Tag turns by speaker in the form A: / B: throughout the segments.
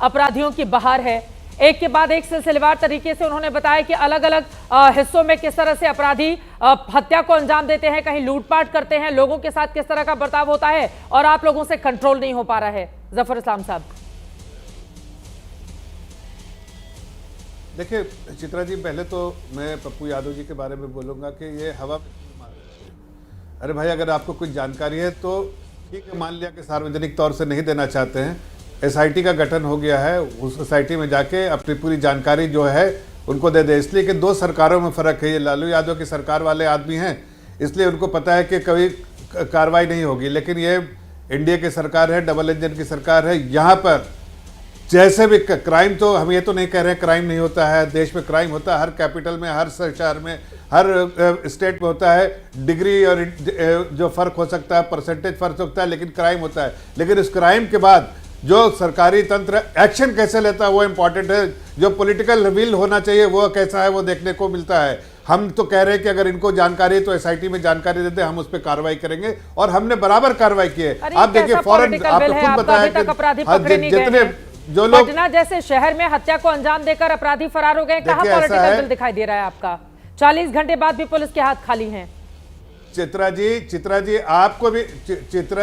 A: अपराधियों की बहार है। एक के बाद एक सिलसिलेवार तरीके से उन्होंने बताया कि अलग अलग हिस्सों में किस तरह से अपराधी हत्या को अंजाम देते हैं, कहीं लूटपाट करते हैं, लोगों के साथ किस तरह का बर्ताव होता है और आप लोगों से कंट्रोल नहीं हो पा रहा है। जफर इस्लाम साहब,
B: देखिए चित्रा जी, पहले तो मैं पप्पू यादव जी के बारे में बोलूँगा कि ये हवा, अरे भाई अगर आपको कुछ जानकारी है तो ठीक है, मान लिया कि सार्वजनिक तौर से नहीं देना चाहते हैं, एसआईटी का गठन हो गया है, उस एसआईटी में जाके अपनी पूरी जानकारी जो है उनको दे दे। इसलिए कि दो सरकारों में फ़र्क है, ये लालू यादव की सरकार वाले आदमी हैं इसलिए उनको पता है कि कभी कार्रवाई नहीं होगी, लेकिन ये एनडीए की सरकार है, डबल इंजन की सरकार है। यहाँ पर जैसे भी क्राइम, तो हम ये तो नहीं कह रहे हैं क्राइम नहीं होता है, देश में क्राइम होता है, हर कैपिटल में, हर शहर में, हर स्टेट में होता है। डिग्री और जो फ़र्क हो सकता है, परसेंटेज फ़र्क होता है, लेकिन क्राइम होता है। लेकिन इस क्राइम के बाद जो सरकारी तंत्र एक्शन कैसे लेता है वो इम्पॉर्टेंट है। जो पॉलिटिकल विल होना चाहिए वो कैसा है वो देखने को मिलता है। हम तो कह रहे हैं कि अगर इनको जानकारी है तो एसआईटी में जानकारी देते, हम उस पर कार्रवाई करेंगे और हमने बराबर कार्रवाई की है। आप देखिए फौरन आपने खुद बताया कि जितने जो लोग
A: पटना जैसे शहर में हत्या को अंजाम देकर अपराधी फरार हो गए, कहां पॉलिटिकल विल दिखाई दे रहा है आपका? 40 घंटे बाद भी पुलिस के हाथ खाली हैं।
B: चित्रा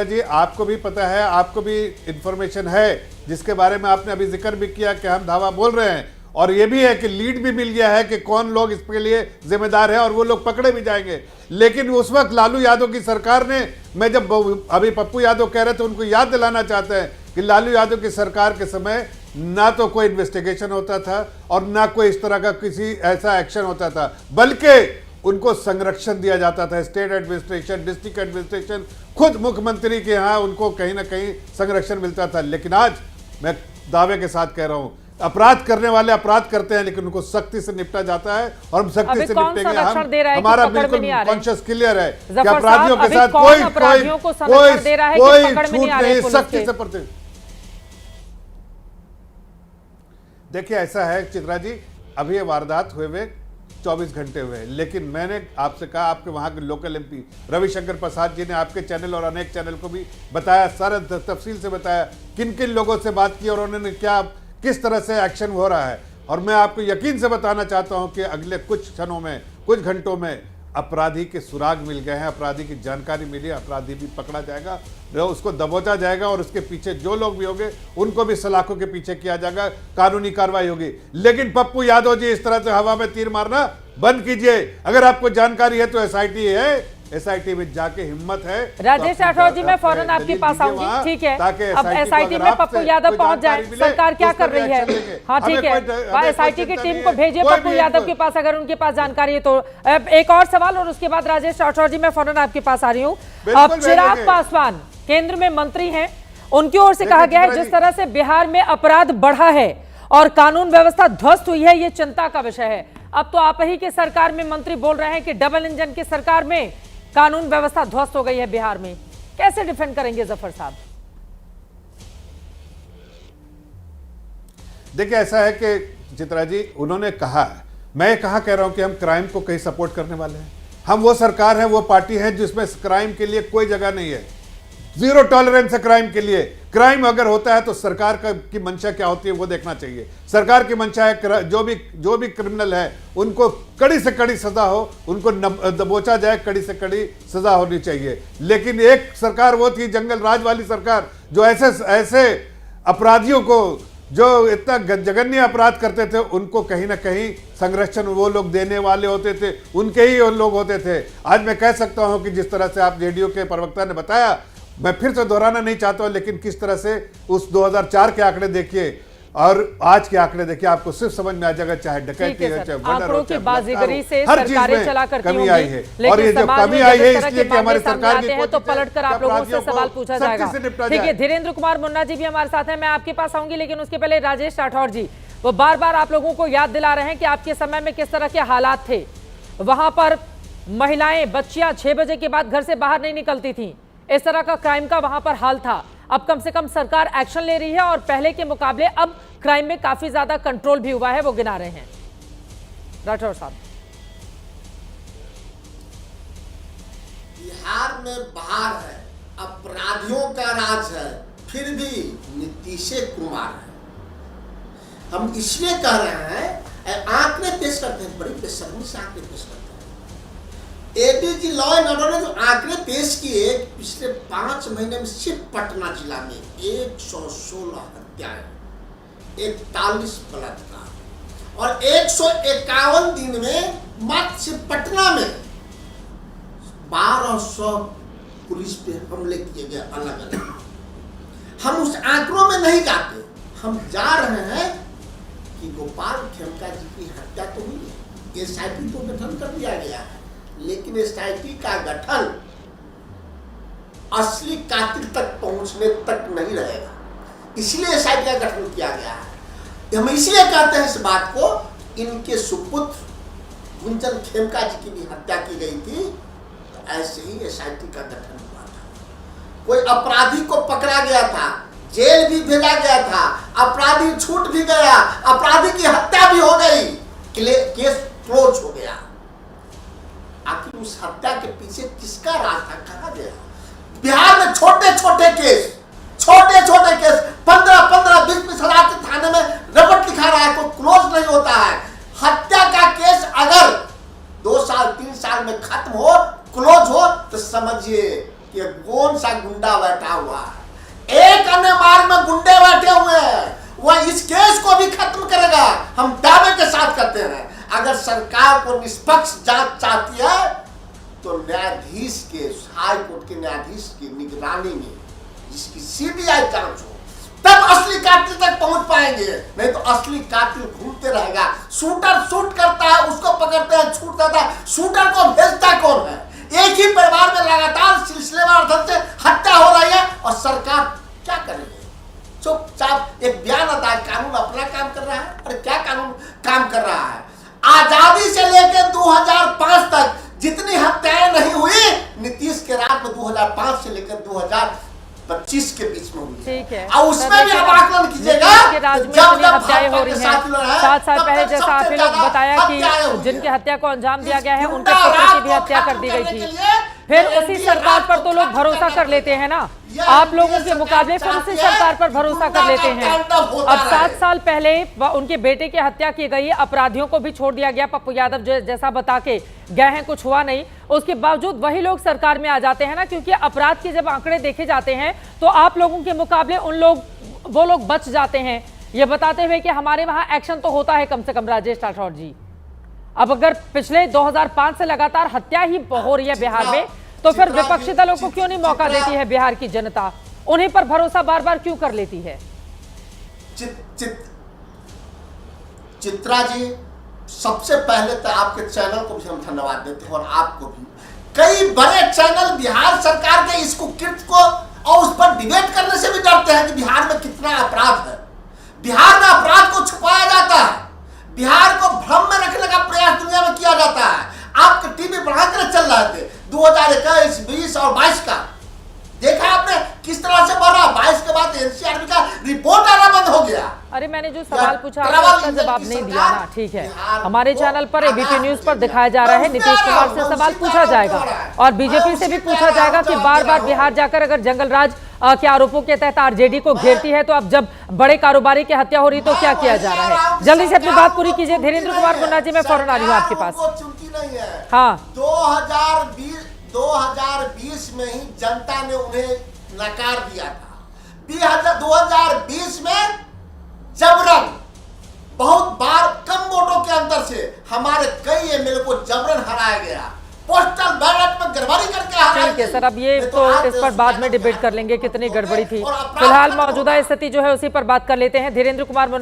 B: जी आपको भी पता है, आपको भी इंफॉर्मेशन है जिसके बारे में आपने अभी जिक्र भी किया कि हम धावा बोल रहे हैं, और ये भी है कि लीड भी मिल गया है कि कौन लोग इसके लिए जिम्मेदार है और वो लोग पकड़े भी जाएंगे। लेकिन उस वक्त लालू यादव की सरकार ने, मैं जब अभी पप्पू यादव कह रहे थे उनको याद दिलाना चाहते हैं कि लालू यादव की सरकार के समय ना तो कोई इन्वेस्टिगेशन होता था और ना कोई इस तरह का किसी ऐसा एक्शन होता था, बल्कि उनको संरक्षण दिया जाता था। स्टेट एडमिनिस्ट्रेशन, डिस्ट्रिक्ट एडमिनिस्ट्रेशन, खुद मुख्यमंत्री के यहाँ उनको कहीं ना कहीं संरक्षण मिलता था। लेकिन आज मैं दावे के साथ कह रहा हूँ, अपराध करने वाले अपराध करते हैं लेकिन उनको सख्ती से निपटा जाता है और हम सख्ती से निपटेंगे। हमारा बिल्कुल कॉन्शियस क्लियर है कि अपराधियों के साथ कोई छूट नहीं, सख्ती से पड़ते। देखिए ऐसा है चित्रा जी, अभी ये वारदात हुए 24 घंटे हुए, लेकिन मैंने आपसे कहा, आपके वहाँ के लोकल एमपी रविशंकर प्रसाद जी ने आपके चैनल और अनेक चैनल को भी बताया, सारा तफसील से बताया किन किन लोगों से बात की और उन्होंने क्या किस तरह से एक्शन हो रहा है। और मैं आपको यकीन से बताना चाहता हूँ कि अगले कुछ क्षणों में, कुछ घंटों में अपराधी के सुराग मिल गए हैं, अपराधी की जानकारी मिली, अपराधी भी पकड़ा जाएगा, उसको दबोचा जाएगा और उसके पीछे जो लोग भी होंगे उनको भी सलाखों के पीछे किया जाएगा, कानूनी कार्रवाई होगी। लेकिन पप्पू यादव जी इस तरह से हवा में तीर मारना बंद कीजिए। अगर आपको जानकारी है तो एसआईटी है, एसआईटी में जाके हिम्मत है।
A: राजेश राठौर जी, मैं फौरन आपके पास आऊंगी, ठीक है? अब एसआईटी में पप्पू यादव पहुंच जाए, सरकार क्या कर रही है? हाँ ठीक है, एसआईटी की टीम को भेजिए पप्पू यादव के पास, अगर उनके पास जानकारी है तो। एक और सवाल और उसके बाद राजेश राठौर जी मैं फौरन आपके पास आ रही हूँ। अब चिराग पासवान केंद्र में मंत्री हैं, उनकी ओर से कहा गया है जिस तरह से बिहार में अपराध बढ़ा है और कानून व्यवस्था ध्वस्त हुई है, ये चिंता का विषय है। अब तो आप ही के सरकार में मंत्री बोल रहे हैं कि डबल इंजन की सरकार में कानून व्यवस्था ध्वस्त हो गई है बिहार में, कैसे डिफेंड करेंगे जफर साहब?
B: देखिए ऐसा है कि चित्रा जी, उन्होंने कहा, मैं कहा कह रहा हूं कि हम क्राइम को कहीं सपोर्ट करने वाले हैं। हम वो सरकार है, वो पार्टी है जिसमें क्राइम के लिए कोई जगह नहीं है, जीरो टॉलरेंस है क्राइम के लिए। क्राइम अगर होता है तो सरकार की मंशा क्या होती है वो देखना चाहिए। सरकार की मंशा है जो भी क्रिमिनल है उनको कड़ी से कड़ी सजा हो, उनको दबोचा जाए, कड़ी से कड़ी सजा होनी चाहिए। लेकिन एक सरकार वो थी जंगल राज वाली सरकार, जो ऐसे अपराधियों को जो इतना जघन्य अपराध करते थे उनको कहीं ना कहीं संरक्षण वो लोग देने वाले होते थे, उनके ही लोग होते थे। आज मैं कह सकता हूं कि जिस तरह से आप जेडीयू के प्रवक्ता ने बताया, मैं फिर से दोहराना नहीं चाहता हूं, लेकिन किस तरह से उस 2004 के आंकड़े देखिए और आज के आंकड़े देखिए, आपको सिर्फ समझ में आ जाएगा, चाहे डकैती है, चाहे मर्डर हो, चाहे हर चीज में कमी आई है। और ये जो कमी आई है इसलिए कि हमारी सरकार की
A: तो पलटकर आप लोगों से सवाल पूछा जाएगा। ठीक है, धीरेन्द्र कुमार मुन्ना जी भी हमारे साथ हैं, मैं आपके पास आऊंगी, लेकिन उसके पहले राजेश राठौर जी, वो बार बार आप लोगों को याद दिला रहे हैं कि आपके समय में किस तरह के हालात थे। वहां पर महिलाएं, बच्चियां 6 बजे के बाद घर से बाहर नहीं निकलती थी, इस तरह का क्राइम का वहां पर हाल था। अब कम से कम सरकार एक्शन ले रही है और पहले के मुकाबले अब क्राइम में काफी ज्यादा कंट्रोल भी हुआ है, वो गिना रहे हैं राठौर साहब।
C: बिहार में बाहर है, अपराधियों का राज है, फिर भी नीतीश कुमार है। हम इसलिए कह रहे हैं, आंकड़े पेश करते हैं, बड़ी बेशर्मी से आंकड़े पेश करते हैं। एडीजी लॉ एंड ऑर्डर ने जो आंकड़े पेश किए, पिछले 5 महीने में सिर्फ पटना जिला में 116 हत्याएं, 41 बलात्कार और 151 दिन में मात्र सिर्फ पटना में 1200 पुलिस पे हमले किए गए अलग अलग। हम उस आंकड़ों में नहीं जाते, हम जा रहे हैं कि गोपाल खेमका जी की हत्या तो हुई है, एसआईटी तो गठन कर दिया गया है, लेकिन एसआईटी का गठन असली कातिल तक पहुंचने तक नहीं रहेगा, इसलिए एसआईटी का गठन किया गया है। हम इसलिए कहते हैं इस बात को, इनके सुपुत्र गुंजन खेमका जी की भी हत्या की गई थी, तो ऐसे ही एसआईटी का गठन हुआ था। कोई अपराधी को पकड़ा गया था, जेल भी भेजा गया था, अपराधी छूट भी गया, अपराधी की हत्या भी हो गई, केस क्लोज हो गया। आखिर उस हत्या के पीछे किसका राज था, कहा गया? बिहार में छोटे छोटे केस 15-15, 20-20 हजार के थाने में रपट लिखा रहा है, कोई क्लोज नहीं होता है। हत्या का केस अगर 2 साल 3 साल में खत्म हो, क्लोज हो, तो समझिए कि कौन सा गुंडा बैठा हुआ है। एक अन्य मार्ग में गुंडे बैठे हुए हैं, वह इस केस को भी खत्म करेगा, हम दावे के साथ करते हैं। अगर सरकार को निष्पक्ष जांच चाहती है तो न्यायाधीश के, हाई कोर्ट के न्यायाधीश की निगरानी में जिसकी सीबीआई जांच हो, तब असली कातिल तक पहुंच पाएंगे, नहीं तो असली कातिल घूमते रहेगा। शूटर शूट करता है, उसको पकड़ते हैं, छूट जाता है, शूटर को भेजता कौन है? एक ही परिवार में लगातार सिलसिलेवार ढंग से हत्या हो रही है और सरकार क्या करेगी? चुपचाप एक बयान आता है, कानून अपना काम कर रहा है। अरे क्या कानून काम कर रहा है? आजादी से लेकर 2005 तक जितनी हत्याएं नहीं हुई, नीतीश के राज में 2005 से लेकर 2025 के बीच में हुई।
A: ठीक है,
C: और उसमें भी आप आकलन कीजिएगा,
A: जब हत्याएं हो रही हैं 7 साल पहले, जैसा आप लोग बताया कि जिनके हत्या को अंजाम दिया गया है उनके पुत्र की भी हत्या कर दी गई थी। फिर उसी सरकार पर तो लोग भरोसा कर लेते हैं ना, आप लोगों के मुकाबले फिर उसी सरकार पर भरोसा कर लेते हैं। अब 7 साल पहले उनके बेटे की हत्या की गई, अपराधियों को भी छोड़ दिया गया, पप्पू यादव जैसा बता के गए हैं, कुछ हुआ नहीं, उसके बावजूद वही लोग सरकार में आ जाते हैं ना, क्योंकि अपराध के जब आंकड़े देखे जाते हैं तो आप लोगों के मुकाबले वो लोग बच जाते हैं, ये बताते हुए कि हमारे वहां एक्शन तो होता है कम से कम। राजेश राठौर जी, अब अगर पिछले 2005 से लगातार हत्या ही हो रही है बिहार में, तो फिर विपक्षी दलों को क्यों नहीं मौका देती है बिहार की जनता? उन्हीं पर भरोसा बार बार क्यों कर लेती है?
C: चित्रा जी, सबसे पहले तो आपके चैनल को भी हम धन्यवाद देते हैं और आपको भी। कई बड़े चैनल बिहार सरकार के इस कुकृत्य को और उस पर डिबेट करने से भी डरते हैं कि बिहार में कितना अपराध है। बिहार में अपराध को छुपाया जाता है, बिहार को भ्रम में रखने का प्रयास दुनिया में किया जाता है। आपके टीवी बढ़ाकर चल रहे थे 2021, 20 और 22 का, देखा आपने किस तरह से बढ़ा। 22 के बाद एनसीआरबी का रिपोर्ट आना बंद हो गया।
A: अरे मैंने जो सवाल पूछा आपने उसका जवाब नहीं दिया ना, ठीक है। हमारे चैनल पर एबीपी न्यूज पर दिखाया जा रहा है, नीतीश कुमार से सवाल पूछा जाएगा और बीजेपी से भी पूछा जाएगा कि बार बार बिहार जाकर अगर जंगल राज के आरोपों के तहत आरजेडी को घेरती है, तो अब जब बड़े कारोबारी की हत्या हो रही तो क्या किया जा रहा है? जल्दी से अपनी बात पूरी कीजिए। धीरेन्द्र कुमार मुन्ना जी, मैं फौरन आ रही हूँ आपके पास। हाँ,
C: 2020 में ही जनता ने उन्हें नकार दिया था। 2020 में जबरन बहुत बार कम वोटों के अंतर से हमारे कई एमएलए को जबरन हराया गया, पोस्टल बैलेट में गड़बड़ी करके हराया।
A: ठीक है सर, अब ये तो इस पर बाद में डिबेट कर लेंगे कितनी गड़बड़ी थी। फिलहाल मौजूदा स्थिति जो है उसी पर बात कर लेते हैं। धीरेन्द्र कुमार मुन्ना